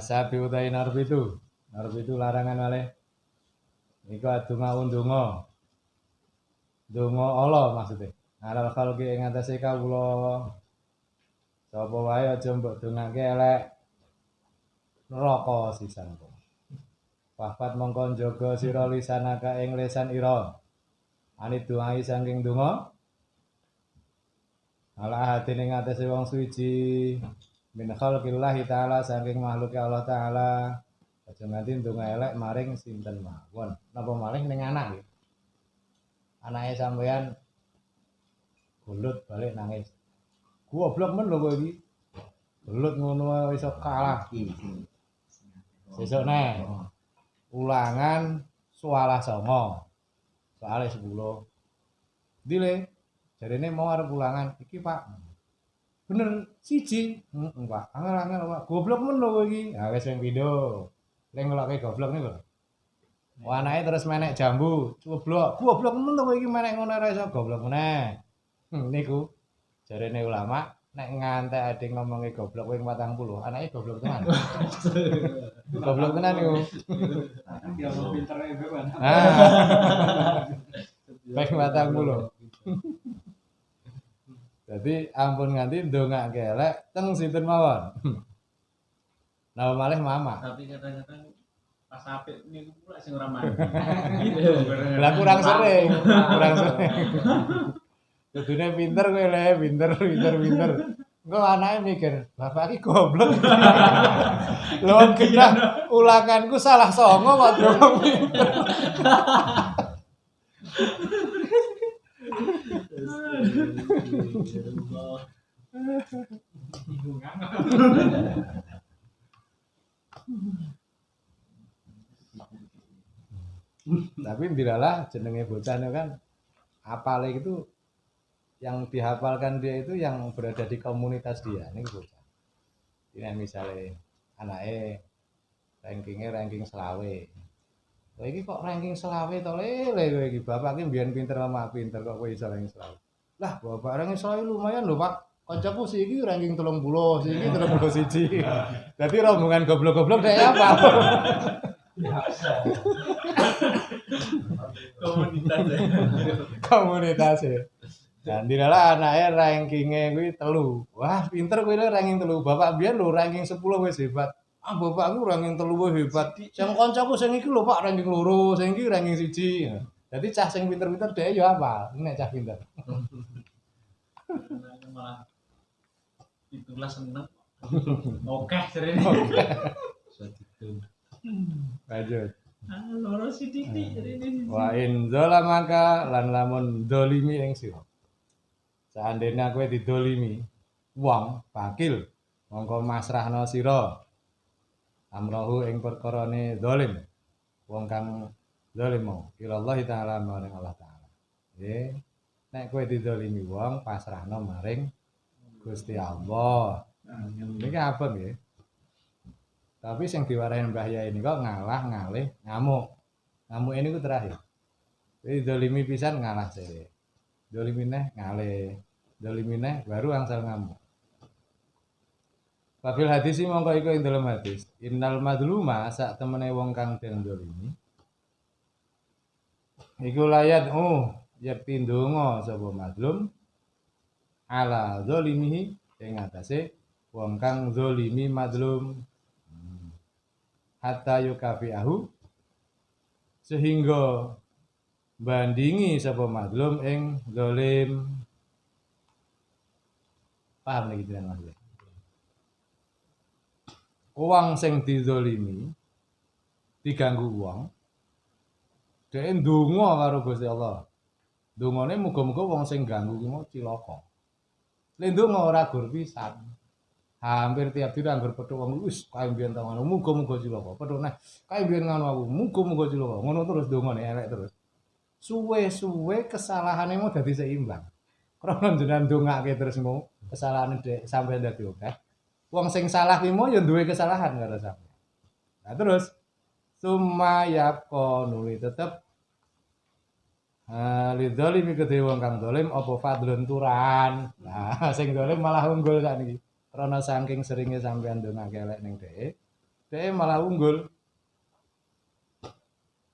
Asabi utai narbitu. Narbitu larangan malih. Iku adunga undunga. Donga Allah maksudnya. Alal khalqi ing atase kawula. Sapa wae aja mbok dongake elek. Neraka sisan. Wafat mongko njaga sira lisanaka ing lisan ira. Anit duai saking donga. Ala hadine ing atase wong suci. Min khalqillahi ta'ala saking makhluk Allah taala. Aja nganti ndonga elek maring sinten mawon. Napa malih ning anak nggih. Anake sampean gulut balik nangis. Goblok men lho kowe iki. Gulut ngono wae iso kalah. Sesuk neh. Ulangan sualah songo. Soale 10. Dile jarene mau arep ulangan iki Pak. Bener siji. Pak. Angel-angel Pak. Goblok men lho kowe iki. Ha wis sing pindho. Ning ngelokke goblok niku lho. Anake terus menek jambu, goblok. Goblok men to kowe iki menek ngono ora iso goblok meneh. Niku jarene ulama nek ngantek ade ngomongi goblok ping 40, anake goblok tenan. Goblok tenan niku. Ya wong pintere kan. Ping 40. Jadi ampun nganti ndongake elek teng sinten mawon. Nah malih mama. Tapi kadang-kadang pas apik niku pula sing ora mandi. Lah kurang sering. Kudune pinter kowe le, pinter. Engko anake mikir, bapak iki goblok. Lho genah ulanganku salah songo kok durung pinter. Tapi dilalah jenenge bocah kan apale itu yang dihafalkan dia itu yang berada di komunitas dia ini bocah. Ini misalnya anake ranking selawe. Kowe iki kok ranking selawe to lele kowe iki bapak iki mbiyen pinter sama pinter kok kowe iso ranking selawe. Lah bapak ranking selawe lumayan lho Pak. Kancaku sih iki ranking 30, sih iki 31. Dadi rombongan goblok-goblok dek apa? Komunitas ya. Dan dilalah anake rankinge kuwi 3. Wah, pinter kowe ranking 3. Bapak biyen lho ranking 10 wis hebat. Ah, bapakku ranking 3 wis hebat. Sing kancaku sing iki lho Pak ranking 2, sing iki ranking 1. Dadi cah sing pinter-pinter dhek ya apa? Nek cah pinter. Malah itulah seneng. Oke, jarene. Lanjut. Loro sithik jarene. Wa in zalamaka lan lamun dolimi ing sira. Seandainya kowe didolimi wong pakil mongko masrahna sira amrohu ing perkarane zalim wong kang zalim mau ilallah taala maring Allah taala. Nggih. Nek kowe didolimi wong pasrahna maring Gusti Allah. Niki apa nggih? Tapi sing diwarahi Mbah Yai ini kok ngalah ngalih ngamuk. Ngamuk ini ku terakhir. Jadi dolimi pisan ngalah sih. Dolimi neh ngalih. Dolimi neh baru angsal ngamuk. Fafil hadis mongko iku ing dalam hadis. Innal madluma sak temene wong kang den dolimi. Iku layat yakti ndonga sapa madlum ala zalimihi ing atase wong kang zalimi madlum. Hatta yukafiahu sehingga bandingi sapa madlum ing zalim. Paham lagi jenengan Mas? Wong sing dizalimi diganggu wong dhek ndonga karo Gusti Allah. Ndongane muga-muga wong sing ganggu ki mau cilaka. Lek ndonga ora gur pisan. Hampir tiap dina anggar petuk wong wis kae mbiyen ta ngono muga-muga cilaka. Petuk neh kae mbiyen ngono aku muga-muga cilaka. Ngono terus dongane elek terus. Suwe-suwe kesalahane mau dadi seimbang. Krana jenengan ndongake terus mau kesalahane dhek sampe dadi akeh. Wong sing salah ki mau ya duwe kesalahan karo sampe. Nah terus sumayaqo nuli tetep lidzalimi kedhe wong kang zalim apa fadlun turan. Nah sing zalim malah unggul sakniki. Karena saking seringnya sampean ndongake elek ning dhek, Dhek malah unggul.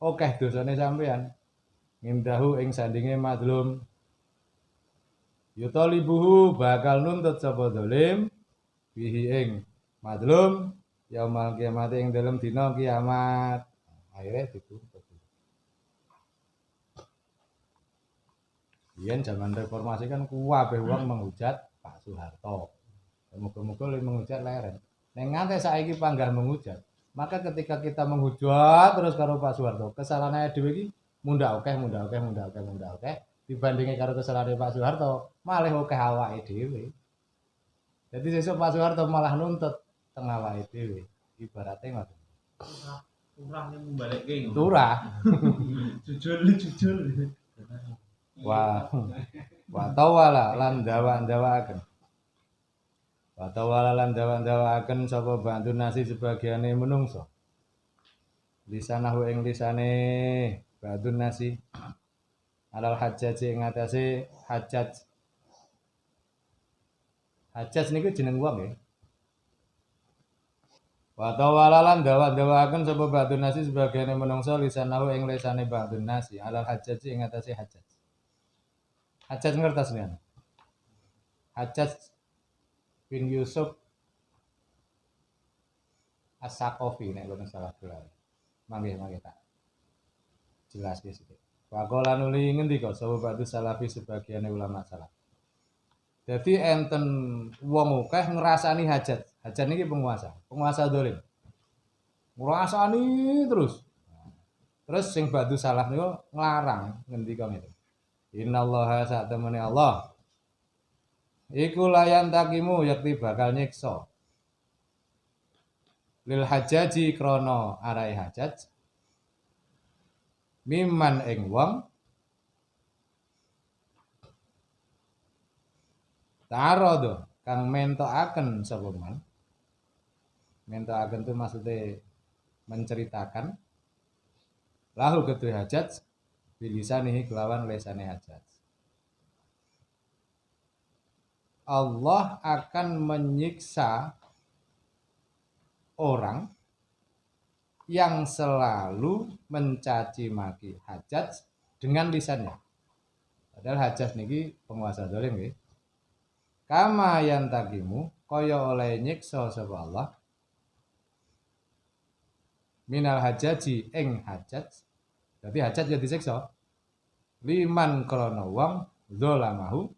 Okeh dosane sampean. Ngindahu ing sandinge madlum. Yutalibuhu bakal nuntut sapa dolim bihi ing madlum yaumal kiamat ing dalam dina kiamat. Akhirnya dituntut. Biyen zaman reformasi kan kuwabeh wong menghujat Pak Soeharto. Muga-muga luwih menghujat leren. Nek nganti saiki panggah menghujat, maka ketika kita menghujat terus karo Pak Soeharto, kesalahannya dhewe iki mundak akeh dibandingin karo kesalahan Pak Soeharto, malah akeh awake dhewe. Jadi sesuk Pak Soeharto malah nuntut teng awake dhewe. Ibarate ngoten. Turah yang membalikke ngono. Turah. Jujul. Wa tawala lan dawa-dawaaken. Wa tawala lan dawa-dawaaken sapa bantu nasi sebagiane menungso. Lisanahu ing lisane bantu nasi alal hajjaj ing atase hajjaj. Hajjaj niku jeneng wong nggih. Wa tawala lan dawa-dawaaken sapa bantu nasi sebagiane menungso lisanahu ing lisane bantu nasi alal hajjaj ing atase hajjaj. Hajjaj ngertos niku. Hajjaj bin Yusuf As-Saqafi nek boten salah gelar. Mangke tak jelas sithik. Waqala nuli ngendika sapa batu salafi sebagian ulama salaf. Jadi enten wong akeh ngrasani hajat. Hajat niki penguasa dolim. Ngrasani terus. Terus sing batu salaf niku nglarang ngendika ngene. Innallaha sa'tamani Allah iku layan takimu yakti bakal nyiksa lil hajaji krono arai hajaj miman ing wong ta'arada kang mentokaken sapa man. Mentokaken itu maksudnya menceritakan lahu kedue hajaj bilisanihi kelawan lesane hajaj. Allah akan menyiksa orang yang selalu mencaci maki hajaj dengan lisannya. Padahal hajaj niki penguasa zalim nggih. Kama yantakimu kaya oleh nyiksa sapa Allah minal hajaji ing hajaj. Dadi hajaj ya disiksa liman krana wong zalamahu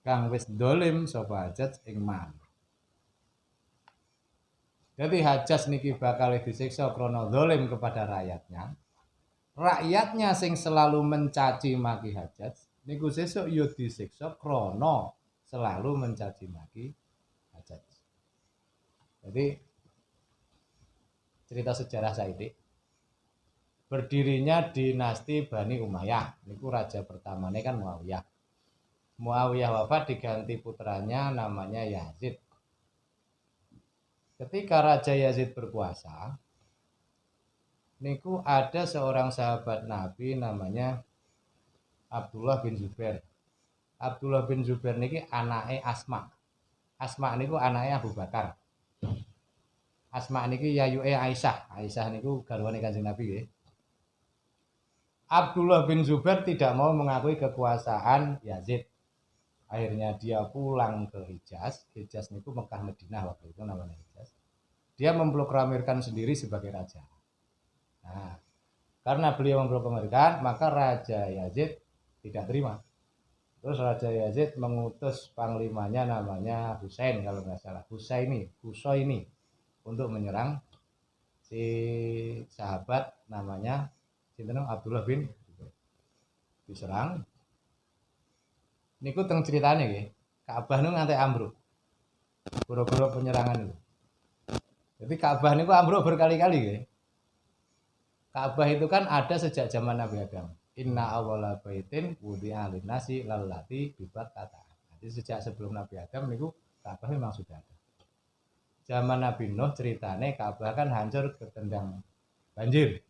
kang wis dolim sapa hajaj ing man. Jadi hajaj niki bakal disiksa krana dolim kepada rakyatnya. Rakyatnya sing selalu mencaci maki hajaj niku sesuk ya disiksa krana selalu mencaci maki hajaj. Jadi cerita sejarah Saidi berdirinya dinasti Bani Umayyah. Niku raja pertamanya kan Muawiyah. Muawiyah wafat diganti putranya namanya Yazid. Ketika Raja Yazid berkuasa, niku ada seorang sahabat Nabi namanya Abdullah bin Zubair. Abdullah bin Zubair niki anake Asma. Asma niku anake Abu Bakar. Asma niki yayuke Aisyah. Aisyah niku garwane Kanjeng Nabi nggih. Abdullah bin Zubair tidak mau mengakui kekuasaan Yazid. Akhirnya dia pulang ke Hijaz. Hijaz niku Mekah Madinah waktu itu namanya Hijaz. Dia memproklamirkan sendiri sebagai raja. Nah, karena beliau memproklamirkan, maka Raja Yazid tidak terima. Terus Raja Yazid mengutus panglimanya namanya Husain kalau nggak salah. Husaini untuk menyerang si sahabat namanya Abdullah bin Zubair. Diserang. Niku teng ceritane nggih. Ka'bah niku nganti ambruk. Gara-gara penyerangan itu. Jadi Ka'bah niku ambruk berkali-kali nggih. Ka'bah itu kan ada sejak zaman Nabi Adam. Inna awwala baitin wudi'a lin-nasi lallati bibakkata. Jadi sejak sebelum Nabi Adam niku Ka'bah memang sudah ada. Zaman Nabi Nuh ceritane Ka'bah kan hancur ketendang banjir.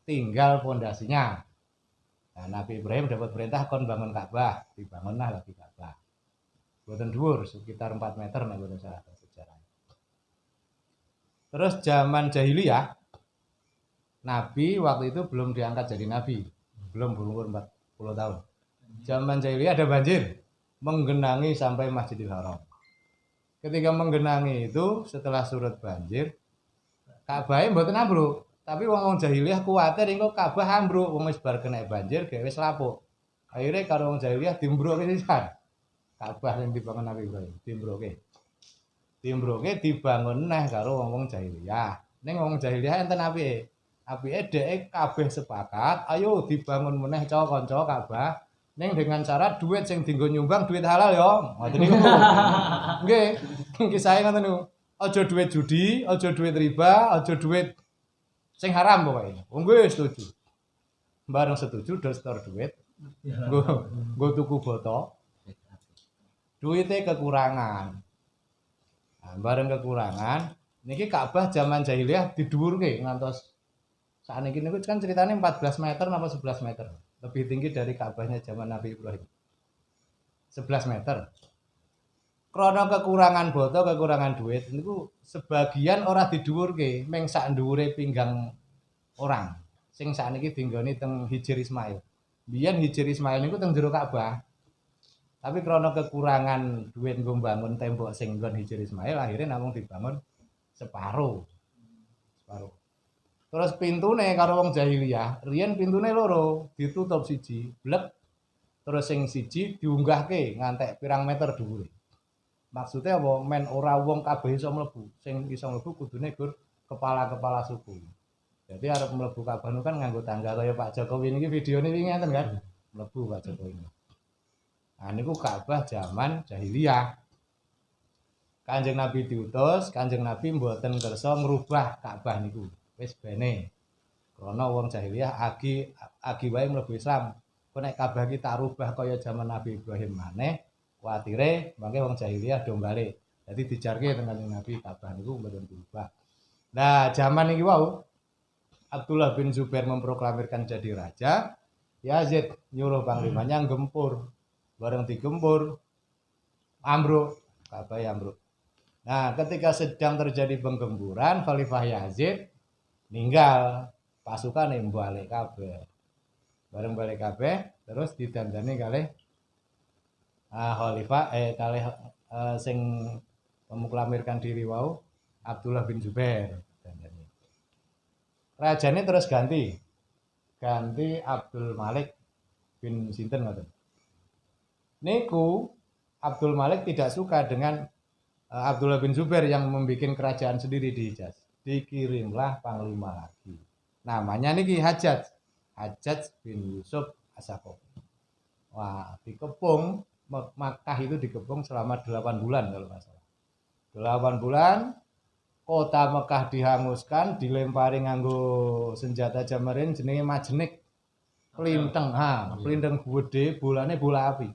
Tinggal pondasinya. Nah, Nabi Ibrahim dapat perintah kon bangun Ka'bah, dibangunlah lagi Ka'bah. Boten dhuwur sekitar 4 meter nek boten salah sejarah. Terus zaman jahiliyah, Nabi waktu itu belum diangkat jadi nabi, belum berumur 40 tahun. Zaman jahiliyah ada banjir menggenangi sampai Masjidil Haram. Ketika menggenangi itu setelah surut banjir, Ka'bah mboten ambruk, tapi wong jahiliyah kuwatir engko Ka'bah ambruk, wong wis bar kena banjir gawe wis lapuk. Akhirnya karo wong jahiliyah dimbroke sisan. Ka'bah yang dibangun Nabi Ibrahim, dimbroke. Dimbroke dibangun neh karo wong jahiliyah. Ning wong jahiliyah enten apike. Apike dhek kabeh sepakat, ayo dibangun meneh kanca Ka'bah. Ning dengan syarat duit sing dienggo nyumbang duit halal ya. Ngoten niku. Nggih, kisahe ngoten niku. Aja duit judi, aja duit riba, aja duit sing haram pokoknya. Wong gue setuju. Bareng setuju do setor duit. Nggo tuku boto. Duitnya kekurangan. Nah, bareng kekurangan, niki Ka'bah zaman jahiliyah didhuwurke ngantos sakniki niku kan ceritanya 14 meter napa 11 meter. Lebih tinggi dari Ka'bahnya zaman Nabi Ibrahim. 11 meter. Krana kekurangan boto, kekurangan duit niku sebagian ora didhuwurke, meng sak dhuwure pinggang orang. Sing sakniki dinggoni teng Hijr Ismail. Biyen Hijr Ismail niku teng jero Ka'bah. Tapi krana kekurangan duit nggo mbangun tembok sing nggon Hijr Ismail akhirnya namung dibangun separuh. Separuh. Terus pintune karo wong jahiliyah, riyen pintune loro, ditutup siji, blek. Terus sing siji diunggahke ngantek pirang meter dhuwure. Maksudnya apa? Men ora wong kabeh iso mlebu. Sing iso mlebu kudune gur kepala-kepala suku. Jadi arep mlebu Ka'bah kan nganggo tangga kaya Pak Jokowi niki videone wingi ngeten kan. Mlebu Pak Jokowi. Nah niku Ka'bah zaman jahiliyah. Kanjeng Nabi diutus, Kanjeng Nabi mboten kersa ngrubah Ka'bah niku. Wis bene. Krana wong jahiliyah agi wae mlebu Islam. Kok nek Ka'bah iki tak rubah kaya zaman Nabi Ibrahim maneh. Kuatire mangke wong jahiliyah do balik. Dadi dijarke tenan Nabi Ka'bah niku mboten dirubah. Nah, zaman iki wau Abdullah bin Zubair memproklamirkan jadi raja, Yazid nyuruh panglimanya gempur. Bareng digempur ambruk, Ka'bah ambruk. Nah, ketika sedang terjadi penggemburan, Khalifah Yazid ninggal, pasukan yang balik kabeh. Bareng balik kabeh terus didandani kalih Khalifah kalih sing memuklamirkan diri wau Abdullah bin Zubair. Rajane terus ganti Abdul Malik bin sinten ngoten. Niku Abdul Malik tidak suka dengan Abdullah bin Zubair yang membuat kerajaan sendiri di Hijaz. Dikirimlah panglima lagi. Namanya niki Hajjaj bin Yusuf As-Saqafi. Wah, dikepung Makkah itu dikepung selama 8 bulan kalau nggak salah. 8 bulan kota Mekah dihanguskan, dilempari nganggo senjata jamarin jenenge majnik. Plinteng, plinteng gede, bolane bola api.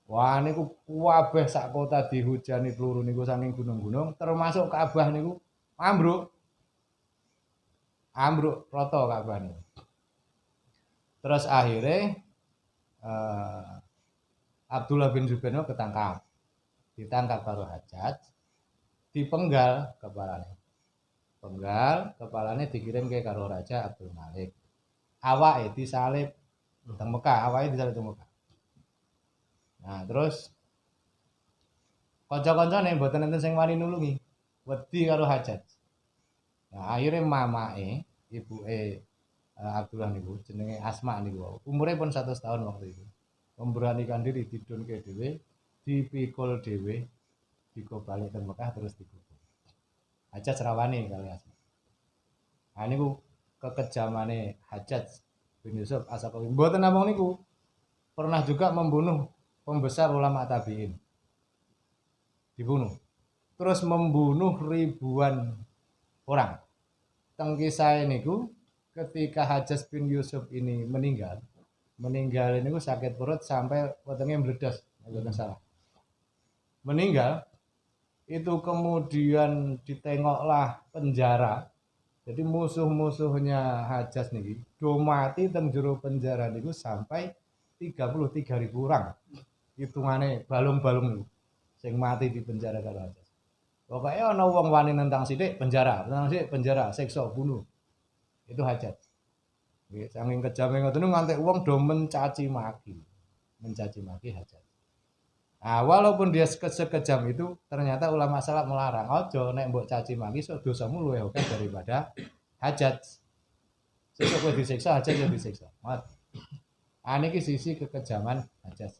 Wah niku kabeh sak kota dihujani peluru niku saking gunung-gunung, termasuk Ka'bah niku ambruk. Ambruk rata Ka'bah niku. Terus akhirnya Abdullah bin Zubair ketangkap. Ditangkap karo Hajjaj, dipenggal kepalanya. Penggal kepalanya dikirim ke karo Raja Abdul Malik. Awake disalib teng Mekah, awake disalib teng Mekah. Nah, terus kanca-kancane mboten enten sing wani nulungi. Wedi karo Hajjaj. Nah, akhirnya mamake, ibuke Abdullah niku jenenge Asma niku. Umure pun 100 tahun waktu itu. Memberanikan diri didunke dhewe, dipikul dhewe, balik ke Mekah terus dikubur. Hajjaj rawani kali Asma. Nah niku kekejamane Hajjaj bin Yusuf As-Saqafi. Mboten namung niku, pernah juga membunuh pembesar ulama tabi'in. Dibunuh. Terus membunuh ribuan orang. Teng kisah niku ketika Hajjaj bin Yusuf ini meninggal niku sakit perut sampai wetenge meledos, mboten salah. Meninggal itu kemudian ditengoklah penjara. Jadi musuh-musuhnya Hajjaj niki do mati teng jero penjara niku sampai 33.000 orang. Hitungane balung-balung niku sing mati di penjara karo Hajjaj. Pokoknya ana wong wani nentang sithik penjara, siksa, bunuh. Itu hajat. Nggih, saking kejame ngoten nganti wong do mencaci maki. Mencaci maki hajat. Nah, walaupun dia sekejam itu, ternyata ulama salaf melarang. Ojo nek mbok caci maki sok dosamu luwih akeh daripada hajat. Sesuk kowe disiksa, hajat ya disiksa. Niki sisi kekejaman hajat.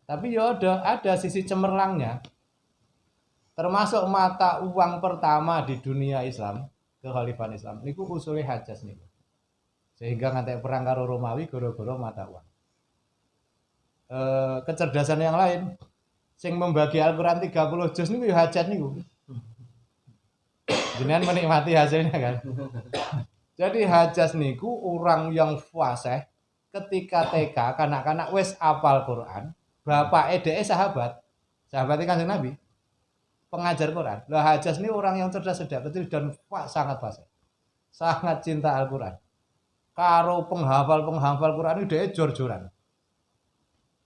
Tapi ya ada sisi cemerlangnya. Termasuk mata uang pertama di dunia Islam, kekhalifahan Islam niku usule hajat niku. Sehingga ngantek perang karo Romawi gara-gara mata uang. Kecerdasan yang lain sing membagi Al-Qur'an 30 juz niku ya hajat niku. Jenengan menikmati hasilnya kan. Jadi hajat niku orang yang fasih ketika TK kanak-kanak wis apal Quran, bapak dhek sahabat Kanjeng Nabi. Pengajar Quran. Lah Hajas ini orang yang cerdas sejak kecil dan sangat fasih. Sangat cinta Al-Quran. Karo penghafal Quran itu dia jor-joran.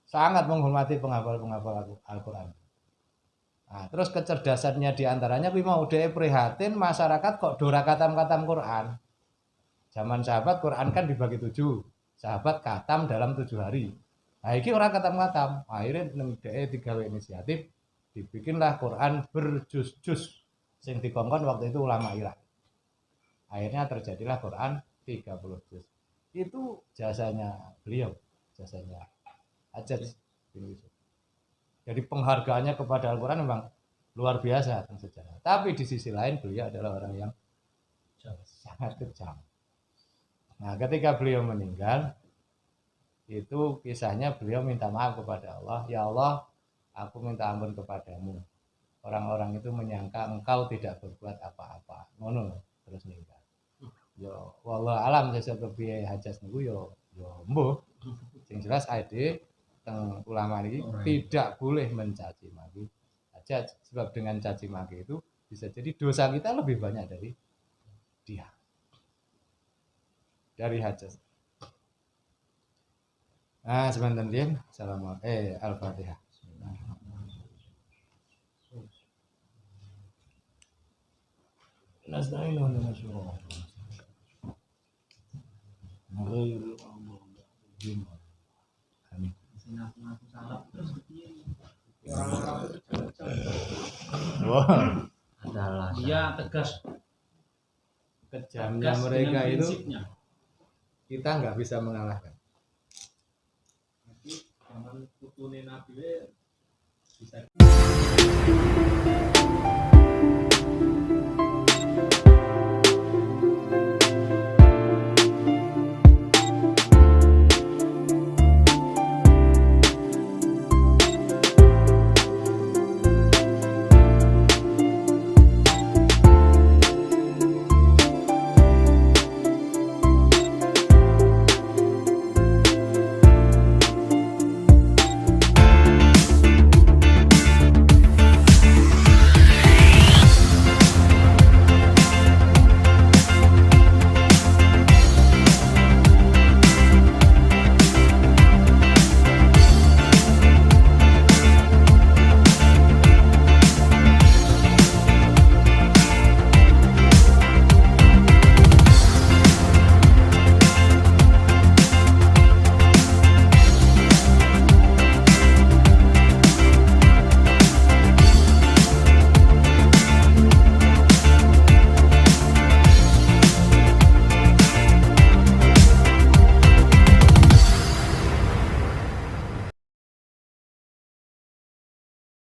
Sangat menghormati penghafal Al-Quran. Nah, terus kecerdasannya diantaranya kuwi mau dia prihatin masyarakat kok dora katam-katam Quran. Zaman sahabat Quran kan dibagi 7. Sahabat katam dalam 7 hari. Nah, ini orang katam-katam. Akhirnya dia digawe inisiatif dibikinlah Quran berjuz-juz sing dikongkon waktu itu ulama Irak. Akhirnya terjadilah Quran 30 juz. Itu jasanya beliau, jasanya Hajjaj bin Yusuf. Jadi penghargaannya kepada Al-Quran memang luar biasa dalam sejarah. Tapi di sisi lain beliau adalah orang yang sangat kejam. Nah, ketika beliau meninggal, itu kisahnya beliau minta maaf kepada Allah. Ya Allah, aku minta ampun kepadamu. Orang-orang itu menyangka engkau tidak berbuat apa-apa. Ngono terus meninggal. Yo wallah alam sesuk kepiye Hajjaj niku yo mbuh. Sing jelas ade teng ulama ini tidak boleh mencaci maki Hajjaj, sebab dengan caci maki itu bisa jadi dosa kita lebih banyak dari dia. Dari Hajjaj. Nah, sebentar dia. Assalamualaikum. Al-Fatihah. Nasta'inu wa nastaghfiruh. Amin. Ngaku salah terus orang-orang Adalah dia tegas kejamnya mereka itu prinsipnya. Kita nggak bisa mengalahkan. Jadi zaman putune Nabi bisa